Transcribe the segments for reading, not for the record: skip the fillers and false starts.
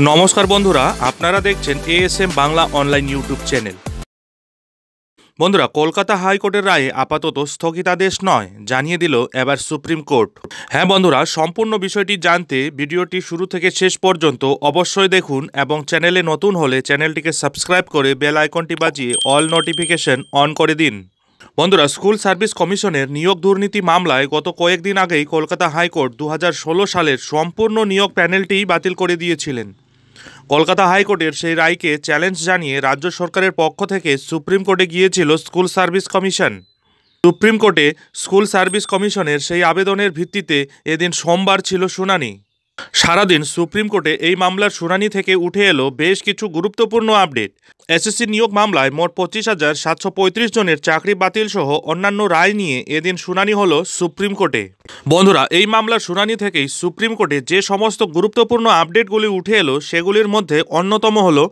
নমস্কার বন্ধুরা, আপনারা দেখছেন ASM Bangla online YouTube channel. বন্ধুরা, কলকাতা হাইকোর্টের রায়ে আপাতত স্থগিতাদেশ নয়, জানিয়ে দিল এবার সুপ্রিম কোর্ট। হ্যাঁ বন্ধুরা, সম্পূর্ণ বিষয়টি জানতে ভিডিওটি শুরু থেকে শেষ পর্যন্ত অবশ্যই দেখুন এবং চ্যানেলে নতুন হলে চ্যানেলটিকে সাবস্ক্রাইব করে বেল আইকনটি বাজিয়ে অল নোটিফিকেশন অন করে দিন। বন্ধুরা, স্কুল সার্ভিস কমিশনের নিয়োগ দুর্নীতি মামলায় গত কয়েকদিন আগেই কলকাতা হাইকোর্ট 2016 সালের সম্পূর্ণ নিয়োগ প্যানেলটি বাতিল করে দিয়েছিলেন। কলকাতা হাইকোর্টের সেই রায়কে চ্যালেঞ্জ জানিয়ে রাজ্য সরকারের পক্ষ থেকে সুপ্রিম কোর্টে গিয়েছিল স্কুল সার্ভিস কমিশন। সুপ্রিম কোর্টে স্কুল সার্ভিস কমিশনের সেই আবেদনের ভিত্তিতে এদিন সোমবার ছিল শুনানি। সারাদিন সুপ্রিম কোর্টে এই মামলার শুনানি থেকে উঠে এলো বেশ কিছু গুরুত্বপূর্ণ আপডেট। এসএসসি নিয়োগ মামলায় মোট 25,735 জনের চাকরি বাতিল সহ অন্যান্য রায় নিয়ে এদিন শুনানি হলো সুপ্রিম কোর্টে। বন্ধুরা, এই মামলার শুনানি থেকেই সুপ্রিম কোর্টে যে সমস্ত গুরুত্বপূর্ণ আপডেটগুলি উঠে এলো সেগুলির মধ্যে অন্যতম হলো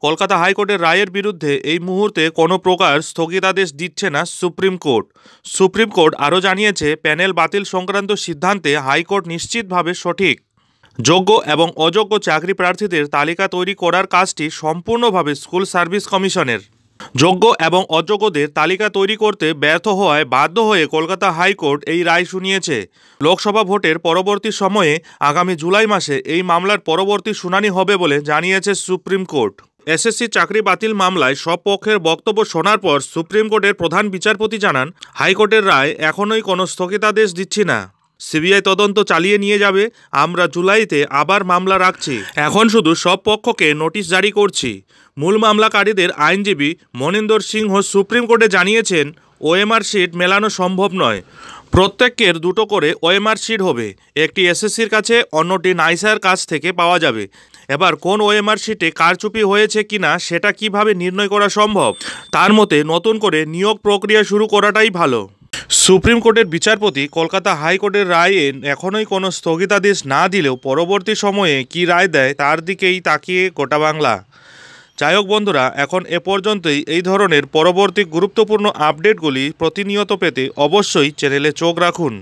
কলকাতা হাইকোর্টের রায়ের বিরুদ্ধে এই মুহূর্তে কোনো প্রকার স্থগিতাদেশ দিচ্ছে না সুপ্রিম কোর্ট। সুপ্রিম কোর্ট আরও জানিয়েছে, প্যানেল বাতিল সংক্রান্ত সিদ্ধান্তে হাইকোর্ট নিশ্চিতভাবে সঠিক। যোগ্য এবং অযোগ্য চাকরি প্রার্থীদের তালিকা তৈরি করার কাজটি সম্পূর্ণভাবে স্কুল সার্ভিস কমিশনের। যোগ্য এবং অযোগ্যদের তালিকা তৈরি করতে ব্যর্থ হওয়ায় বাধ্য হয়ে কলকাতা হাইকোর্ট এই রায় শুনিয়েছে। লোকসভা ভোটের পরবর্তী সময়ে আগামী জুলাই মাসে এই মামলার পরবর্তী শুনানি হবে বলে জানিয়েছে সুপ্রিম কোর্ট। এসএসসি চাকরি বাতিল মামলায় সব পক্ষের বক্তব্য শোনার পর সুপ্রিম কোর্টের প্রধান বিচারপতি জানান, হাইকোর্টের রায় এখনই কোনো স্থগিতাদেশ দিচ্ছি না। সিবিআই তদন্ত চালিয়ে নিয়ে যাবে। আমরা জুলাইতে আবার মামলা রাখছি। এখন শুধু সব পক্ষকে নোটিশ জারি করছি। মূল মামলাকারীদের আইনজীবী মনিন্দর সিংহ সুপ্রিম কোর্টে জানিয়েছেন, ওএমআর শিট মেলানো সম্ভব নয়। প্রত্যেকের দুটো করে ওএমআর শিট হবে। একটি এসএসসির কাছে, অন্যটি নাইসার কাছ থেকে পাওয়া যাবে। এবার কোন ওএমআর শিটে কারচুপি হয়েছে কিনা সেটা কিভাবে নির্ণয় করা সম্ভব? তার মতে নতুন করে নিয়োগ প্রক্রিয়া শুরু করাটাই ভালো। সুপ্রিম কোর্টের বিচারপতি কলকাতা হাইকোর্টের রায়ে এখনই কোনো স্থগিতাদেশ না দিলেও পরবর্তী সময়ে কী রায় দেয় তার দিকেই তাকিয়ে গোটা বাংলা। যাই হোক বন্ধুরা, এখন এ পর্যন্তই। এই ধরনের পরবর্তী গুরুত্বপূর্ণ আপডেটগুলি প্রতিনিয়ত পেতে অবশ্যই চ্যানেলে চোখ রাখুন।